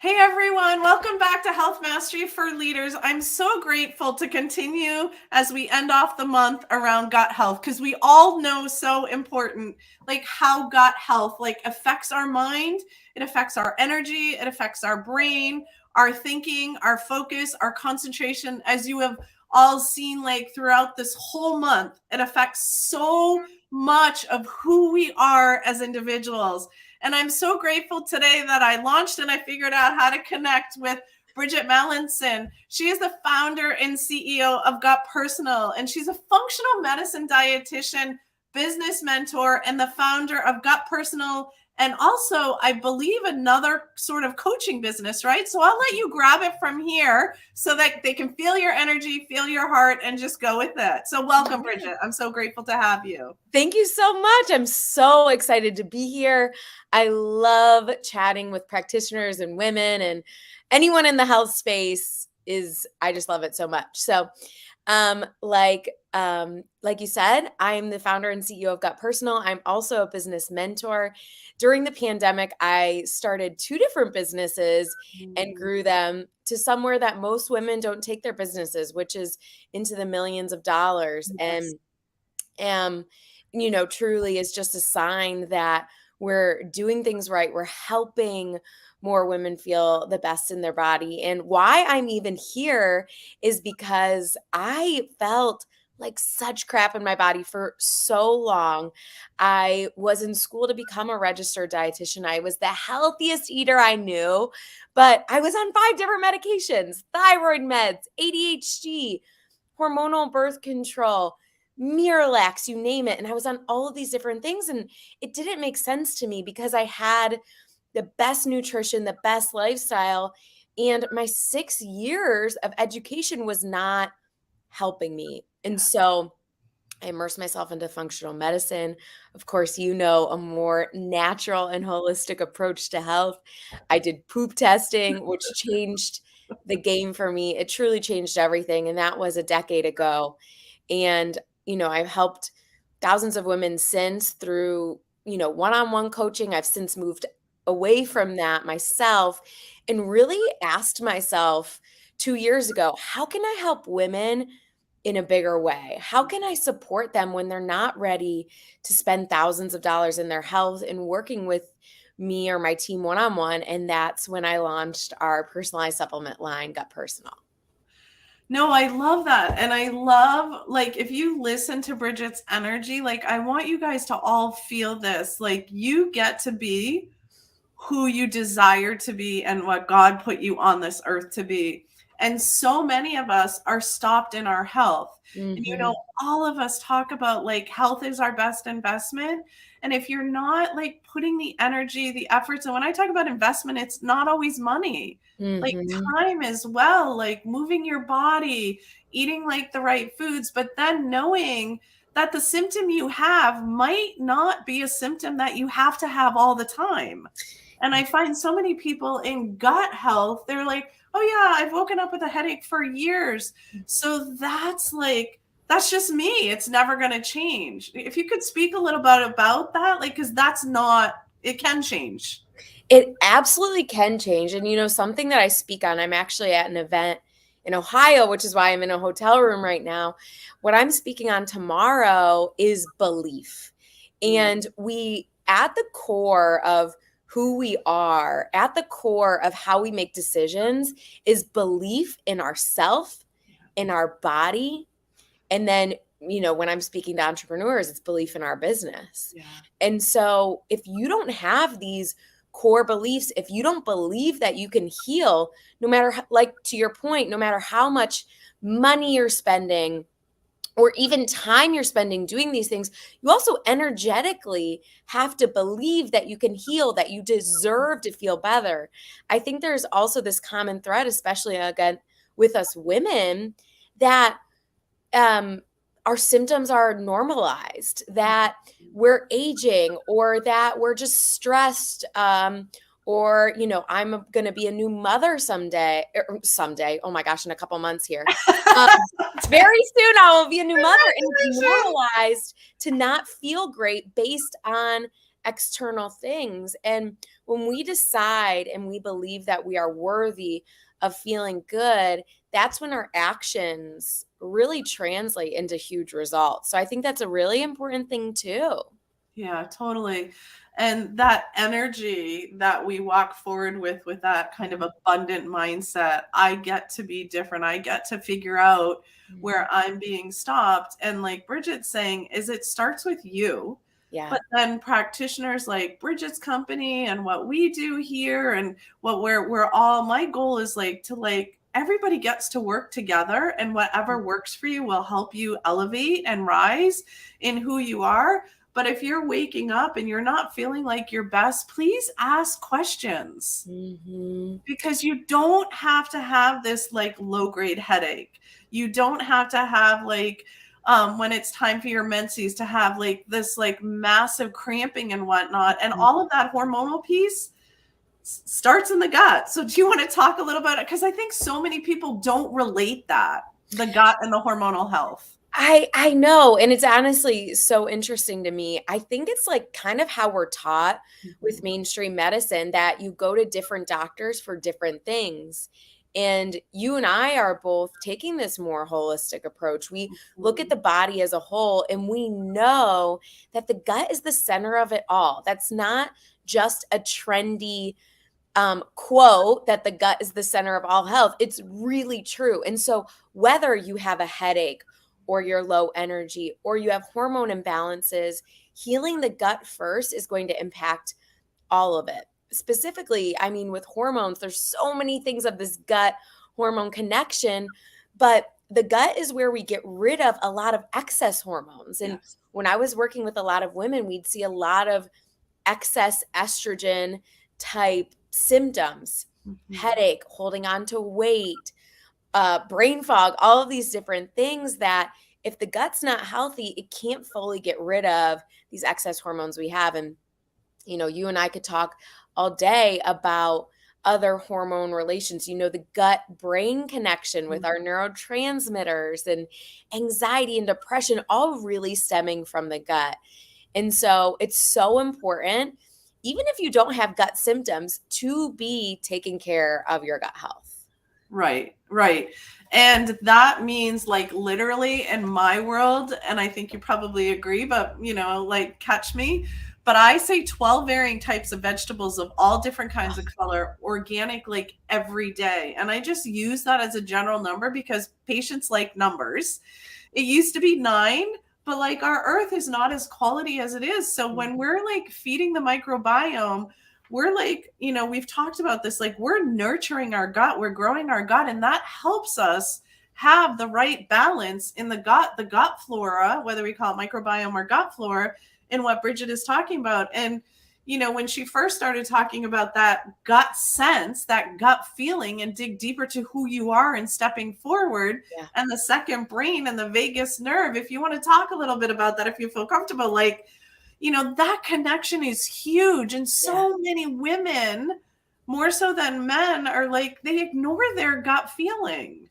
Hey everyone, welcome back to Health Mastery for Leaders. I'm so grateful to continue as we end off the month around gut health because we all know so important like how gut health affects our mind, it affects our energy, it affects our brain, our thinking, our focus, our concentration. As you have all seen throughout this whole month, it affects so much of who we are as individuals. And I'm so grateful today that I launched and I figured out how to connect with Bridgitte Mallinson. She is the founder and CEO of Gut Personal, and she's a functional medicine dietitian, business mentor, and the founder of Gut Personal, and also, I believe, another sort of coaching business, right? So I'll let you grab it from here so that they can feel your energy, feel your heart, and just go with it. So welcome, Bridgitte. I'm so grateful to have you. Thank you so much. I'm so excited to be here. I love chatting with practitioners and women and anyone in the health space I just love it so much. So, like you said, I'm the founder and CEO of Gut Personal. I'm also a business mentor. During the pandemic, I started 2 different businesses and grew them to somewhere that most women don't take their businesses, which is into the millions of dollars. Yes. And truly is just a sign that we're doing things right. We're helping more women feel the best in their body. And why I'm even here is because I felt like such crap in my body for so long. I was in school to become a registered dietitian. I was the healthiest eater I knew, but I was on 5 different medications, thyroid meds, ADHD, hormonal birth control, Miralax, you name it. And I was on all of these different things. And it didn't make sense to me because I had the best nutrition, the best lifestyle. And my 6 years of education was not helping me. And so I immersed myself into functional medicine. Of course, a more natural and holistic approach to health. I did poop testing, which changed the game for me. It truly changed everything. And that was a decade ago. And I've helped thousands of women since through, one-on-one coaching. I've since moved away from that myself and really asked myself 2 years ago, how can I help women in a bigger way? How can I support them when they're not ready to spend thousands of dollars in their health and working with me or my team one-on-one? And that's when I launched our personalized supplement line, Gut Personal. No, I love that. And I love, if you listen to Bridgette's energy, I want you guys to all feel this. You get to be who you desire to be and what God put you on this earth to be. And so many of us are stopped in our health. And all of us talk about health is our best investment. And if you're not putting the energy, the efforts, and when I talk about investment, it's not always money. Time as well, moving your body, eating the right foods, but then knowing that the symptom you have might not be a symptom that you have to have all the time. And I find so many people in gut health, they're like, oh yeah, I've woken up with a headache for years. So that's just me. It's never going to change. If you could speak a little bit about that, because it can change. It absolutely can change. And, something that I speak on, I'm actually at an event in Ohio, which is why I'm in a hotel room right now. What I'm speaking on tomorrow is belief. And at the core of who we are, at the core of how we make decisions is belief in ourself, in our body. And then, when I'm speaking to entrepreneurs, it's belief in our business. Yeah. And so if you don't have these core beliefs, if you don't believe that you can heal, no matter, to your point, no matter how much money you're spending or even time you're spending doing these things, you also energetically have to believe that you can heal, that you deserve to feel better. I think there's also this common thread, especially again with us women, that our symptoms are normalized, that we're aging or that we're just stressed, or, I'm going to be a new mother someday. Oh my gosh, in a couple months here. Very soon I will be a new mother, and it's normalized to not feel great based on external things. And when we decide and we believe that we are worthy of feeling good, that's when our actions really translate into huge results. So I think that's a really important thing too. Yeah, totally. And that energy that we walk forward with that kind of Mhm. abundant mindset, I get to be different. I get to figure out Mhm. where I'm being stopped. And like Bridgette's saying, is it starts with you. Yeah. But then practitioners like Bridgette's company and what we do here and what we're all, my goal is like to like everybody gets to work together, and whatever works for you will help you elevate and rise in who you are. But if you're waking up and you're not feeling like your best, please ask questions, Hmm. because you don't have to have this like low grade headache. You don't have to have like when it's time for your menses to have like this like massive cramping and whatnot. And all of that hormonal piece starts in the gut. So do you want to talk a little about it? Because I think so many people don't relate that, the gut and the hormonal health. I know, and it's honestly so interesting to me. I think it's like kind of how we're taught with Mhm. mainstream medicine that you go to different doctors for different things. And you and I are both taking this more holistic approach. We look at Mhm. the body as a whole and we know that the gut is the center of it all. That's not just a trendy quote that the gut is the center of all health. It's really true. And so, whether you have a headache or you're low energy or you have hormone imbalances, healing the gut first is going to impact all of it. Specifically, I mean, with hormones, there's so many things of this gut hormone connection, but the gut is where we get rid of a lot of excess hormones. And Yes. when I was working with a lot of women, we'd see a lot of excess estrogen type symptoms, Mhm. headache, holding on to weight, brain fog, all of these different things that if the gut's not healthy, it can't fully get rid of these excess hormones we have. And, you and I could talk all day about other hormone relations, the gut brain connection with our neurotransmitters and anxiety and depression, all really stemming from the gut. And so it's so important, even if you don't have gut symptoms, to be taking care of your gut health. Right, right. And that means like literally in my world, and I think you probably agree, but like catch me. But I say 12 varying types of vegetables of all different kinds of color, organic, like every day. And I just use that as a general number because patients like numbers. It used to be 9, but like our earth is not as quality as it is. So when we're like feeding the microbiome, we're like, we've talked about this, like we're nurturing our gut, we're growing our gut, and that helps us have the right balance in the gut flora, whether we call it microbiome or gut flora, in what Bridget is talking about. And when she first started talking about that gut sense, that gut feeling, and dig deeper to who you are and stepping forward, Yeah. and the second brain and the vagus nerve, if you want to talk a little bit about that, if you feel comfortable, like, that connection is huge. And Yeah. so many women, more so than men, are like, they ignore their gut feeling.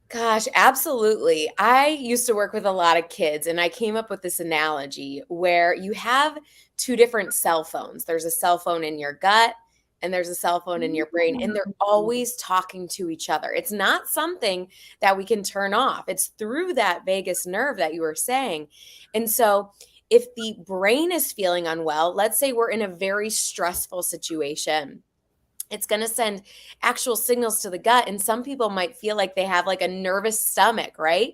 Gosh, absolutely. I used to work with a lot of kids, and I came up with this analogy where you have two different cell phones. There's a cell phone in your gut, and there's a cell phone in your brain, and they're always talking to each other. It's not something that we can turn off, it's through that vagus nerve that you were saying. And so, if the brain is feeling unwell, let's say we're in a very stressful situation, it's going to send actual signals to the gut. And some people might feel like they have like a nervous stomach, right?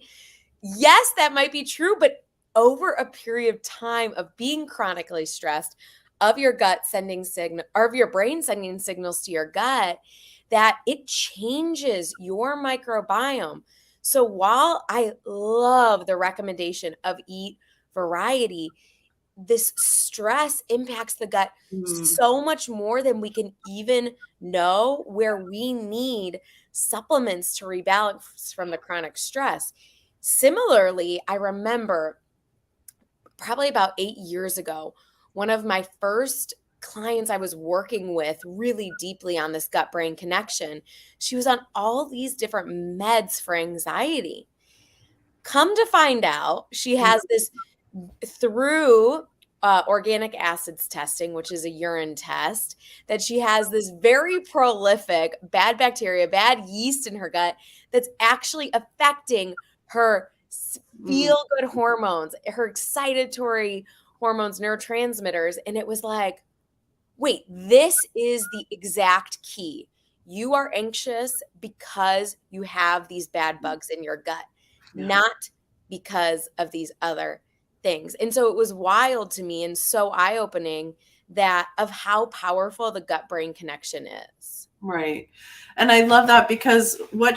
Yes, that might be true. But over a period of time of being chronically stressed, of your gut sending signal, or of your brain sending signals to your gut, that it changes your microbiome. So while I love the recommendation of eat variety, this stress impacts the gut Mm. so much more than we can even know, where we need supplements to rebalance from the chronic stress. Similarly, I remember probably about 8 years ago, one of my first clients I was working with really deeply on this gut brain connection, she was on all these different meds for anxiety. Come to find out, she has this through organic acids testing, which is a urine test, that she has this very prolific bad bacteria, bad yeast in her gut that's actually affecting her Mm. feel good hormones, her excitatory hormones, neurotransmitters. And it was like, wait, this is the exact key. You are anxious because you have these bad bugs in your gut, Yeah. not because of these other things. And so it was wild to me and so eye-opening that of how powerful the gut brain connection is. Right. And I love that because what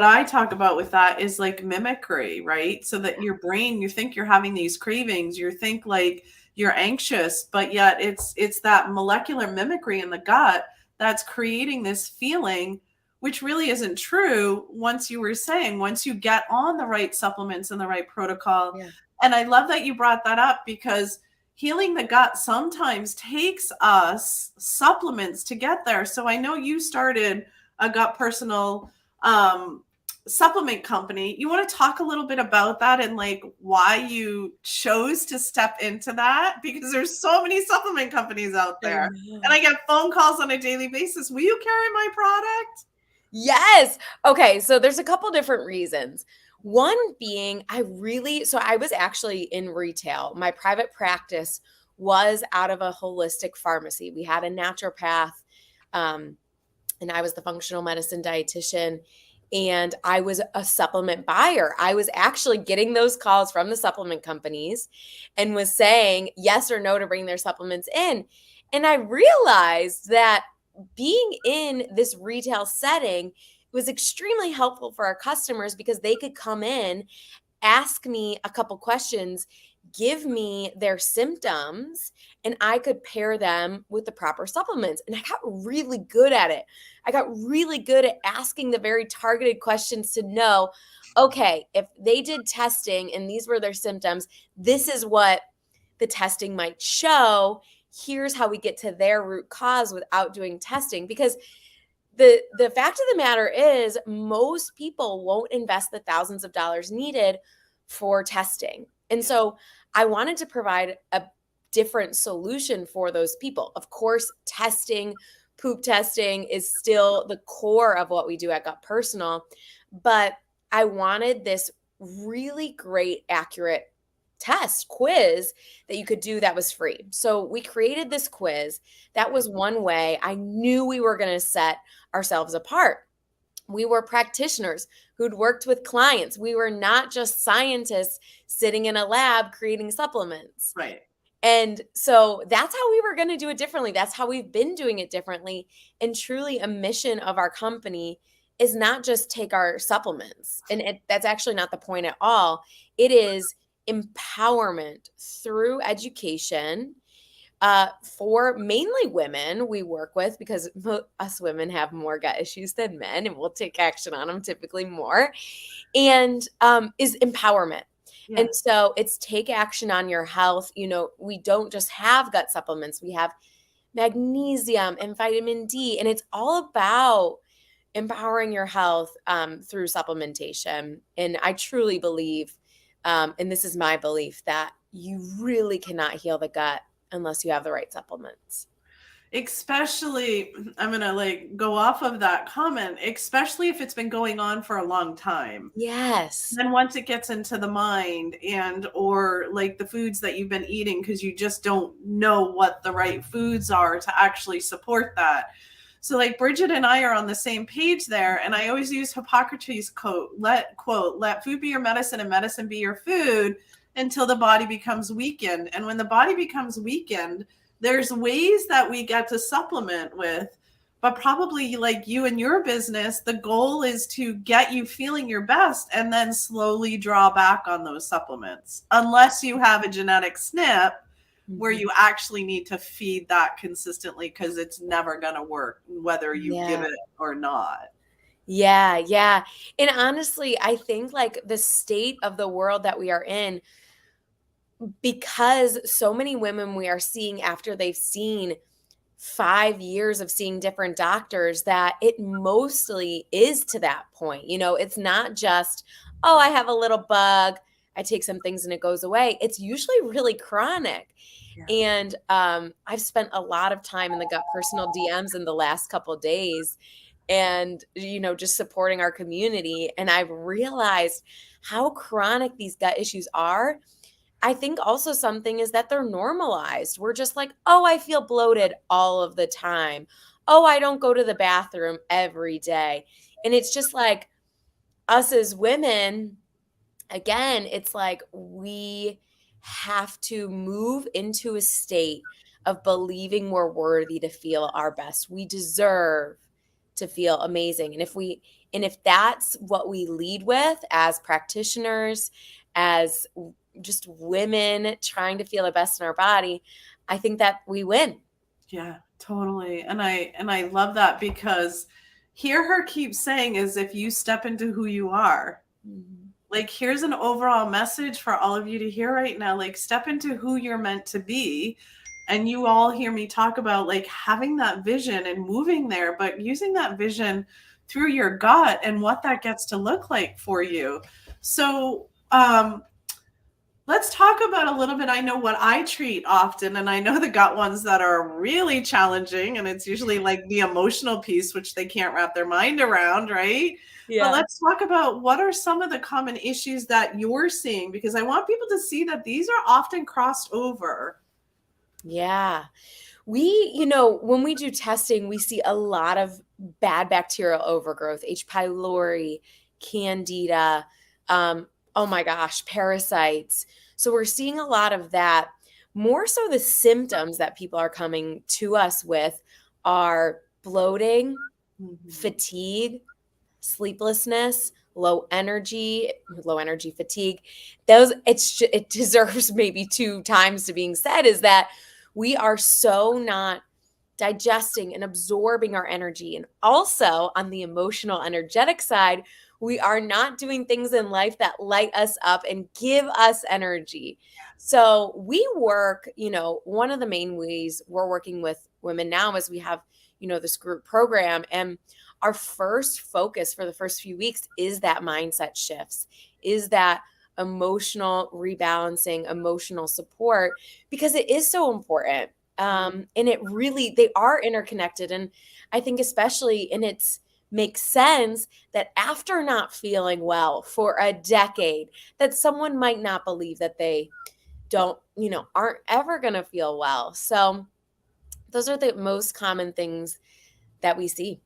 I talk about with that is like mimicry, right? So that your brain, you think you're having these cravings, you think like you're anxious, but yet it's that molecular mimicry in the gut that's creating this feeling, which really isn't true once you were saying, once you get on the right supplements and the right protocol. Yeah. And I love that you brought that up because healing the gut sometimes takes us supplements to get there. So I know you started a gut personal supplement company. You want to talk a little bit about that and like why you chose to step into that? Because there's so many supplement companies out I there. And know. I get phone calls on a daily basis. Will you carry my product? Yes. Okay, so there's a couple different reasons. One being I was actually in retail. My private practice was out of a holistic pharmacy. We had a naturopath, um, and I was the functional medicine dietitian, and I was a supplement buyer. I was actually getting those calls from the supplement companies and was saying yes or no to bring their supplements in. And I realized that being in this retail setting was extremely helpful for our customers because they could come in, ask me a couple questions, give me their symptoms, and I could pair them with the proper supplements. And I got really good at it. I got really good at asking the very targeted questions to know, okay, if they did testing and these were their symptoms, this is what the testing might show. Here's how we get to their root cause without doing testing. Because the fact of the matter is most people won't invest the thousands of dollars needed for testing. And Yeah. so I wanted to provide a different solution for those people. Of course, testing, poop testing is still the core of what we do at Gut Personal, but I wanted this really great, accurate test quiz that you could do that was free. So we created this quiz. That was one way I knew we were going to set ourselves apart. We were practitioners who'd worked with clients. We were not just scientists sitting in a lab creating supplements. Right. And so that's how we were going to do it differently. That's how we've been doing it differently. And truly, a mission of our company is not just take our supplements. And that's actually not the point at all. It is empowerment through education for mainly women we work with because us women have more gut issues than men and we'll take action on them typically more and is empowerment. Yeah. And so it's take action on your health. You know, we don't just have gut supplements, we have magnesium and vitamin D, and it's all about empowering your health through supplementation. And I truly believe, and this is my belief, that you really cannot heal the gut unless you have the right supplements. Especially, I'm gonna like go off of that comment, especially if it's been going on for a long time. Yes. Then once it gets into the mind and or like the foods that you've been eating because you just don't know what the right foods are to actually support that. So like Bridgitte and I are on the same page there, and I always use Hippocrates quote, let food be your medicine and medicine be your food until the body becomes weakened. And when the body becomes weakened, there's ways that we get to supplement with, but probably like you and your business, the goal is to get you feeling your best and then slowly draw back on those supplements, unless you have a genetic SNP where Mhm. you actually need to feed that consistently because it's never going to work whether you give Yeah. it or not. Yeah, yeah. And honestly, I think like the state of the world that we are in, because so many women we are seeing after they've seen 5 years of seeing different doctors, that it mostly is to that point. You know, it's not just, oh, I have a little bug, I take some things and it goes away. It's usually really chronic. Yeah. And I've spent a lot of time in the Gut Personal DMs in the last couple of days and, just supporting our community. And I've realized how chronic these gut issues are. I think also something is that they're normalized. We're just like, oh, I feel bloated all of the time. Oh, I don't go to the bathroom every day. And it's just like us as women, again, it's like we have to move into a state of believing we're worthy to feel our best. We deserve to feel amazing. And if that's what we lead with as practitioners, as just women trying to feel the best in our body, I think that we win. Yeah, totally. And I love that, because hear her keep saying is, if you step into who you are, Mhm. like, here's an overall message for all of you to hear right now. Like, step into who you're meant to be. And you all hear me talk about like having that vision and moving there, but using that vision through your gut and what that gets to look like for you. So, let's talk about a little bit. I know what I treat often, and I know the gut ones that are really challenging, and it's usually like the emotional piece, which they can't wrap their mind around, right? But Yeah. let's talk about what are some of the common issues that you're seeing, because I want people to see that these are often crossed over. Yeah. When we do testing, we see a lot of bad bacterial overgrowth, H. pylori, candida, oh my gosh, parasites. So we're seeing a lot of that. More so, the symptoms that people are coming to us with are bloating, Mhm. fatigue, sleeplessness, low energy fatigue. It deserves maybe two times to being said, is that we are so not digesting and absorbing our energy. And also on the emotional, energetic side, we are not doing things in life that light us up and give us energy. So we work, one of the main ways we're working with women now is we have, this group program. And our first focus for the first few weeks is that mindset shifts, is that emotional rebalancing, emotional support, because it is so important. And they are interconnected. And I think especially, and it's makes sense that after not feeling well for a decade, that someone might not believe that they aren't ever going to feel well. So those are the most common things that we see.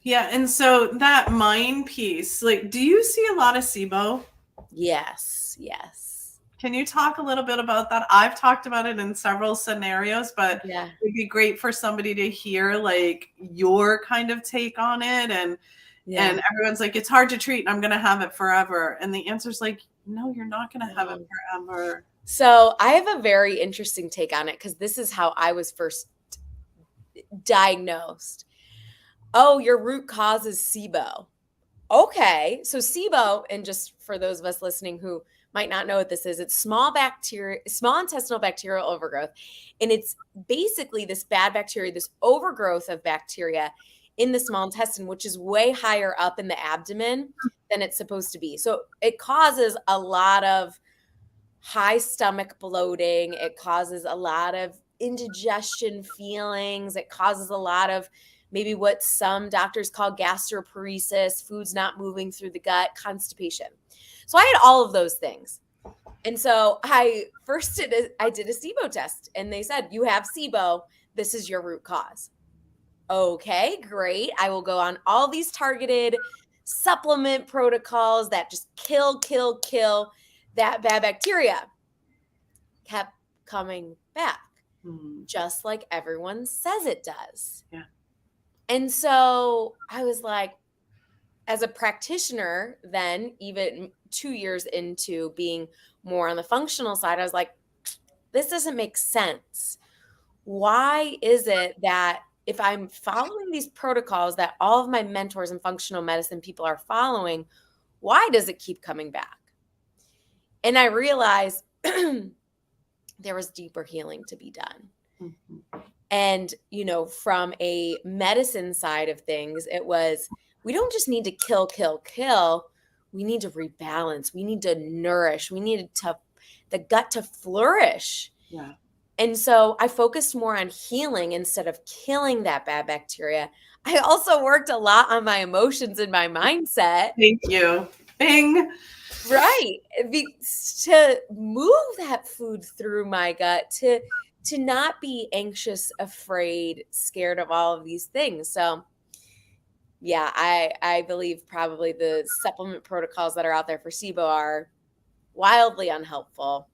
Yeah, and so that mind piece, like, do you see a lot of SIBO? Yes, yes. Can you talk a little bit about that? I've talked about it in several scenarios, but Yeah. it'd be great for somebody to hear like your kind of take on it. And Yeah. everyone's like, it's hard to treat and I'm gonna have it forever. And the answer's like, no, you're not gonna have it No. forever. So I have a very interesting take on it, because this is how I was first diagnosed. Oh, your root cause is SIBO. Okay. So SIBO, and just for those of us listening who might not know what this is, it's small intestinal bacterial overgrowth. And it's basically this bad bacteria, this overgrowth of bacteria in the small intestine, which is way higher up in the abdomen than it's supposed to be. So it causes a lot of high stomach bloating. It causes a lot of indigestion feelings. It causes a lot of maybe what some doctors call gastroparesis, foods not moving through the gut, constipation. So I had all of those things. And so I did a SIBO test, and they said, you have SIBO. This is your root cause. Okay, great. I will go on all these targeted supplement protocols that just kill that bad bacteria. Kept coming back, Hmm. just like everyone says it does. Yeah. And so I was like, as a practitioner, then even 2 years into being more on the functional side, I was like, this doesn't make sense. Why is it that if I'm following these protocols that all of my mentors in functional medicine people are following, why does it keep coming back? And I realized there was deeper healing to be done. Mhm. And, from a medicine side of things, it was, we don't just need to kill. we need to rebalance. We need to nourish. We need the gut to flourish. Yeah. And so I focused more on healing instead of killing that bad bacteria. I also worked a lot on my emotions and my mindset. Thank you. Bing. Right. To move that food through my gut, to not be anxious, afraid, scared of all of these things. So yeah, I believe probably the supplement protocols that are out there for SIBO are wildly unhelpful.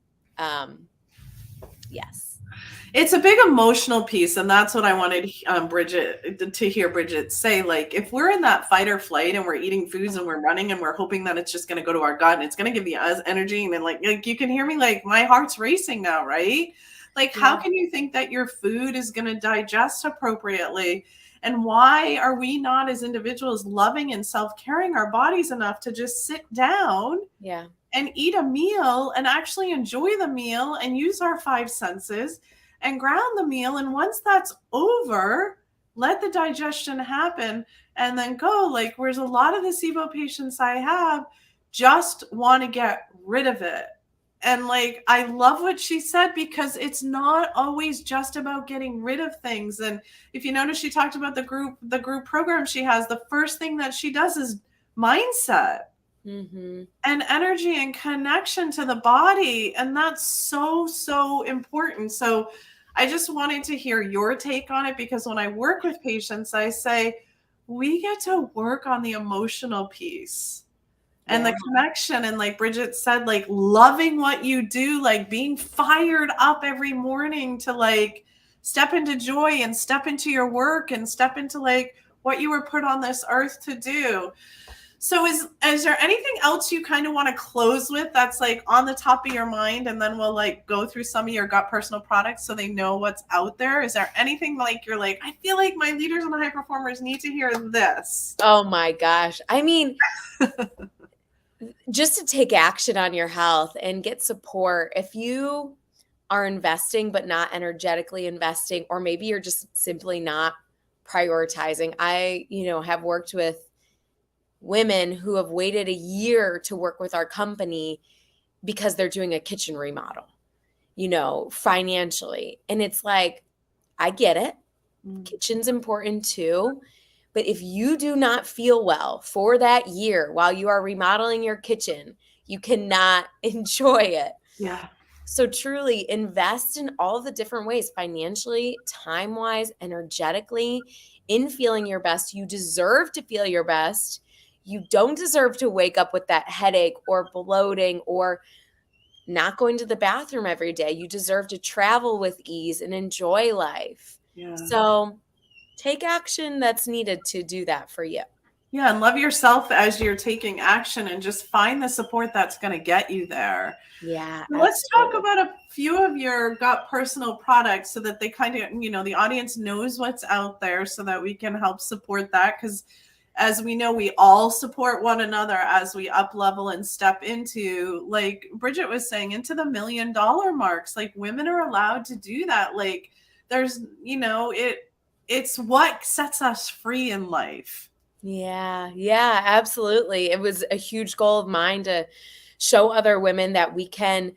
Yes. It's a big emotional piece, and that's what I wanted Bridgitte to hear Bridgitte say. Like, if we're in that fight or flight and we're eating foods and we're running and we're hoping that it's just going to go to our gut and it's going to give us energy, and then like you can hear me, like my heart's racing now, right? Like, how can you think that your food is going to digest appropriately? And why are we not, as individuals, loving and self-caring our bodies enough to just sit down Yeah. and eat a meal and actually enjoy the meal and use our five senses and ground the meal? And once that's over, let the digestion happen and then go. Like, whereas a lot of the SIBO patients I have just want to get rid of it. And like, I love what she said, because it's not always just about getting rid of things. And if you notice, she talked about the group program she has. The first thing that she does is mindset. Mm-hmm. And energy and connection to the body. And that's so, so important. So I just wanted to hear your take on it, because when I work with patients, I say, we get to work on the emotional piece and the connection. And like Bridgitte said, like loving what you do, like being fired up every morning to like step into joy and step into your work and step into like what you were put on this earth to do. So is there anything else you kind of want to close with that's like on the top of your mind? And then we'll like go through some of your gut personal products so they know what's out there. Is there anything like you're like, I feel like my leaders and high performers need to hear this? Oh my gosh. I mean, just to take action on your health and get support. If you are investing but not energetically investing, or maybe you're just simply not prioritizing. I, have worked with women who have waited a year to work with our company because they're doing a kitchen remodel, financially. And it's like, I get it. Kitchen's important too. But if you do not feel well for that year while you are remodeling your kitchen, you cannot enjoy it. Yeah. So truly invest in all the different ways, financially, time-wise, energetically, in feeling your best. You deserve to feel your best. You don't deserve to wake up with that headache or bloating or not going to the bathroom every day. You deserve to travel with ease and enjoy life. Yeah. So take action that's needed to do that for you. Yeah. And love yourself as you're taking action, and just find the support that's going to get you there. Yeah. Let's talk about a few of your gut personal products so that they kind of, the audience knows what's out there so that we can help support that. Because as we know, we all support one another as we up level and step into, like Bridgitte was saying, into the $1 million marks. Like, women are allowed to do that. Like, there's, it's what sets us free in life. Yeah, absolutely. It was a huge goal of mine to show other women that we can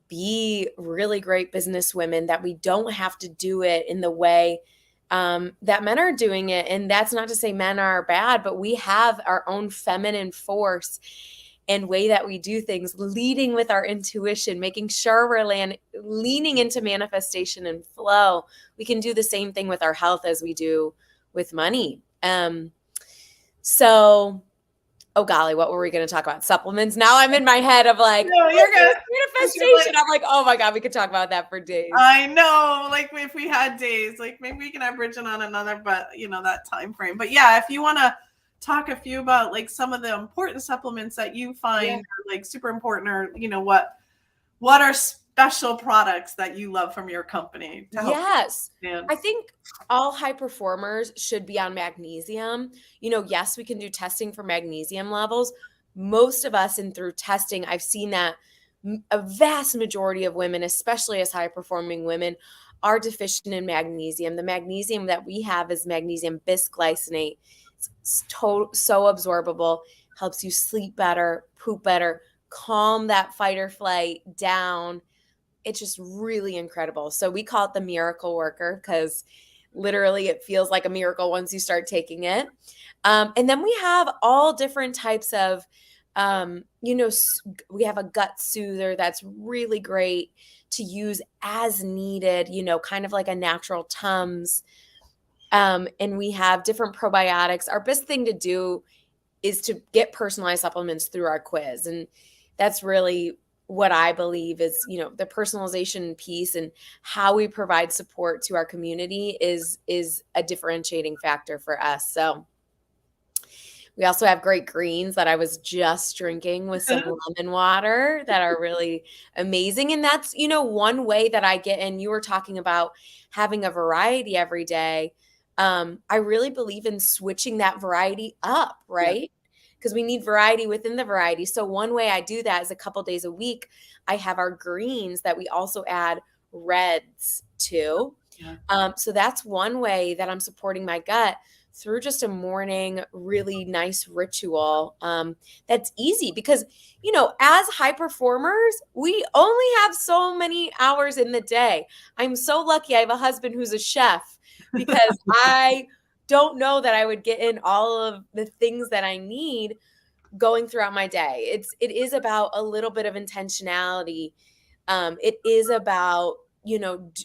be really great business women, that we don't have to do it in the way that men are doing it. And that's not to say men are bad, but we have our own feminine force and way that we do things, leading with our intuition, making sure we're leaning into manifestation and flow. We can do the same thing with our health as we do with money. So, oh golly, what were we going to talk about? Supplements. Now I'm in my head of like, no, you're good. Manifestation. I'm like, oh my God, we could talk about that for days. I know. Like, if we had days, like maybe we can have Bridgitte on another, but that time frame. But yeah, if you want to talk a few about like some of the important supplements that you find are, like, super important, or what are special products that you love from your company to help? Yes. I think all high performers should be on magnesium. Yes, we can do testing for magnesium levels. Most of us, and through testing, I've seen that a vast majority of women, especially as high performing women, are deficient in magnesium. The magnesium that we have is magnesium bisglycinate. It's so absorbable, helps you sleep better, poop better, calm that fight or flight down. It's just really incredible. So we call it the miracle worker because literally it feels like a miracle once you start taking it. And then we have all different types of, we have a gut soother that's really great to use as needed, kind of like a natural Tums. And we have different probiotics. Our best thing to do is to get personalized supplements through our quiz. And that's really what I believe is, the personalization piece and how we provide support to our community is a differentiating factor for us. So we also have great greens that I was just drinking with some lemon water that are really amazing. And that's, one way that I get in. You were talking about having a variety every day. I really believe in switching that variety up, Yeah. right? Because we need variety within the variety. So one way I do that is a couple days a week, I have our greens that we also add reds to. Yeah. So that's one way that I'm supporting my gut through just a morning, really nice ritual that's easy because, as high performers, we only have so many hours in the day. I'm so lucky I have a husband who's a chef because I don't know that I would get in all of the things that I need going throughout my day. It is about a little bit of intentionality. It is about,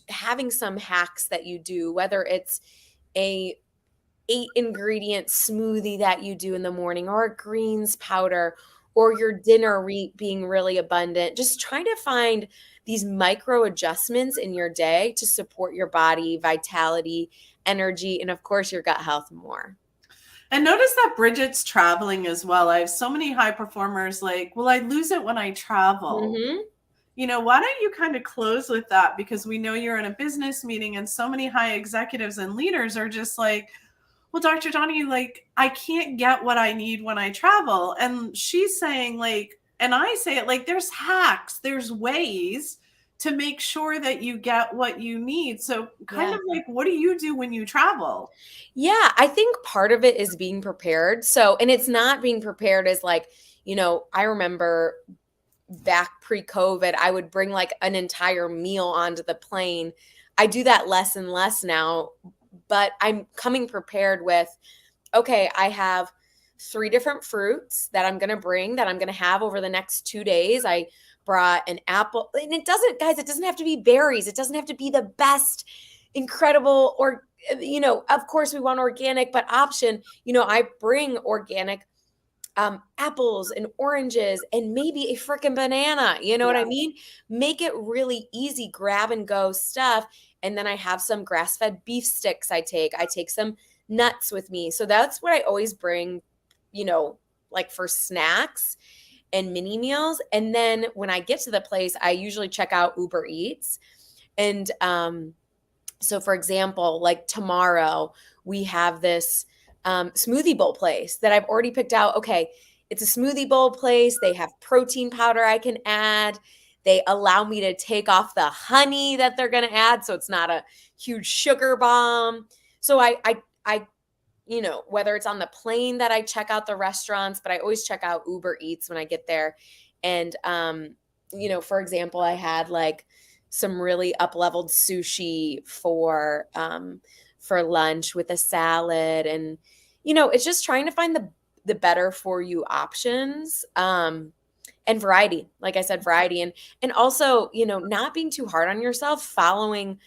having some hacks that you do, whether it's a 8 ingredient smoothie that you do in the morning or a greens powder or your dinner being really abundant. Just trying to find these micro adjustments in your day to support your body, vitality, energy, and of course your gut health more. And notice that Bridgette's traveling as well. I have so many high performers like, well, I lose it when I travel. Mm-hmm. Why don't you kind of close with that? Because we know you're in a business meeting and so many high executives and leaders are just like, well, Dr. Donnie, like, I can't get what I need when I travel. And she's saying, like, and I say it like, there's hacks, there's ways to make sure that you get what you need. So, kind Yeah. of like, what do you do when you travel? Yeah, I think part of it is being prepared. So, and it's not being prepared as like, I remember back pre-COVID, I would bring like an entire meal onto the plane. I do that less and less now, but I'm coming prepared with, okay, I have 3 different fruits that I'm going to bring that I'm going to have over the next 2 days. I brought an apple, and it doesn't have to be berries. It doesn't have to be the best, incredible, or, of course we want organic, but option, I bring organic apples and oranges and maybe a freaking banana. You know what I Yeah. mean? Make it really easy, grab and go stuff. And then I have some grass fed beef sticks I take some nuts with me. So that's what I always bring, like for snacks and mini meals. And then when I get to the place, I usually check out Uber Eats. And so, for example, like tomorrow, we have this smoothie bowl place that I've already picked out. Okay, it's a smoothie bowl place. They have protein powder I can add. They allow me to take off the honey that they're going to add, so it's not a huge sugar bomb. So whether it's on the plane that I check out the restaurants, but I always check out Uber Eats when I get there. And for example, I had like some really up-leveled sushi for lunch with a salad, and it's just trying to find the better for you options, and variety, like I said, variety, and also not being too hard on yourself, following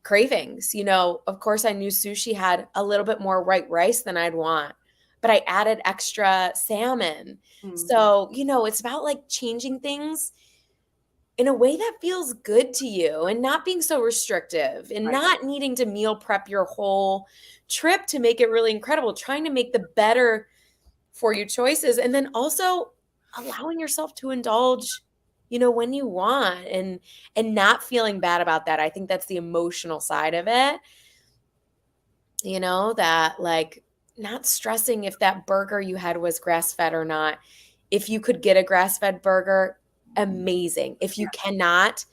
cravings. Of course I knew sushi had a little bit more white rice than I'd want, but I added extra salmon. Mm, So it's about like changing things in a way that feels good to you and not being so restrictive and right. not needing to meal prep your whole trip to make it really incredible, trying to make the better for you choices, and then also allowing yourself to indulge when you want, and not feeling bad about that. I think that's the emotional side of it, that like not stressing if that burger you had was grass fed or not. If you could get a grass fed burger, amazing. If you cannot,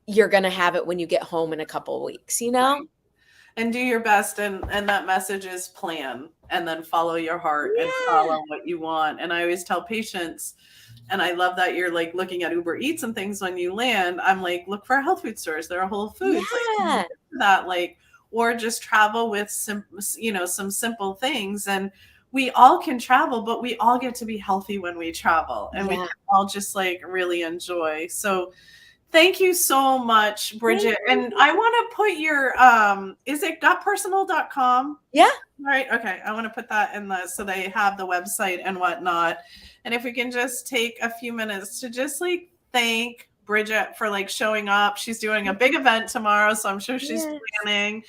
you're going to have it when you get home in a couple of weeks, Right. and do your best. And that message is plan, and then follow your heart and Yeah. follow what you want. And I always tell patients, and I love that you're like looking at Uber Eats and things when you land. I'm like, look for health food stores. There are Whole Foods, like Yeah. that, like, or just travel with some, some simple things. And we all can travel, but we all get to be healthy when we travel, and we Yeah. can all just like really enjoy. So thank you so much, Thank Bridgitte. And you. I want to put your is it gutpersonal.com? Yeah. All right, okay. I want to put that in the so they have the website and whatnot. And if we can just take a few minutes to just like thank Bridgitte for like showing up. She's doing a big event tomorrow, so I'm sure she's Yes. planning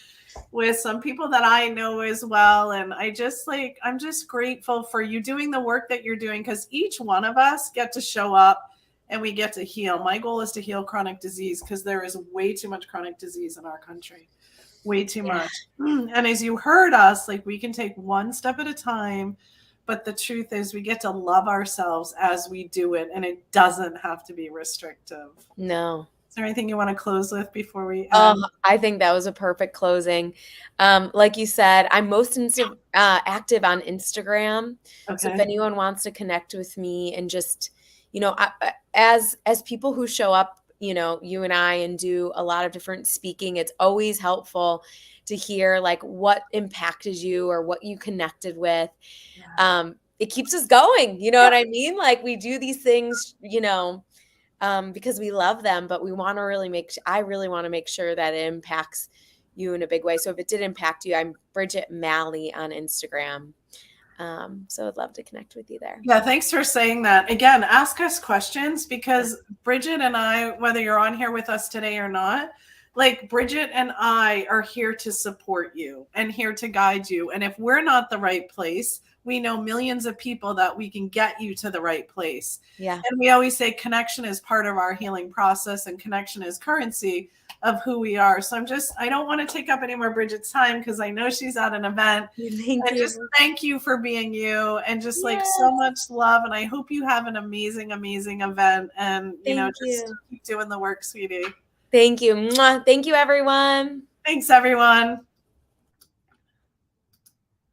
with some people that I know as well. And I'm just grateful for you doing the work that you're doing, because each one of us get to show up and we get to heal. My goal is to heal chronic disease, because there is way too much chronic disease in our country. Way too Yeah. much. And as you heard us, like, we can take one step at a time. But the truth is, we get to love ourselves as we do it, and it doesn't have to be restrictive. No. Is there anything you want to close with before we Oh, end? I think that was a perfect closing. Like you said, I'm most active on Instagram. So if Okay. anyone wants to connect with me and just, as people who show up, you and I, and do a lot of different speaking, it's always helpful to hear like what impacted you or what you connected with. It keeps us going. You know Yeah. what I mean? Like we do these things, because we love them, but we want to I really want to make sure that it impacts you in a big way. So if it did impact you, I'm Bridgitte Malley on Instagram. So I'd love to connect with you there. Yeah, thanks for saying that. Again, ask us questions, because Bridgitte and I, whether you're on here with us today or not, like, Bridgitte and I are here to support you and here to guide you. And if we're not the right place, we know millions of people that we can get you to the right place. Yeah. And we always say connection is part of our healing process, and connection is currency of who we are. So I don't want to take up any more Bridgette's time, because I know she's at an event. Thank And just you. thank you for being you, and just like so Yes. much love. And I hope you have an amazing, amazing event. And, Thank just you. keep doing the work, sweetie. Thank you. Mwah. Thank you, everyone. Thanks, everyone.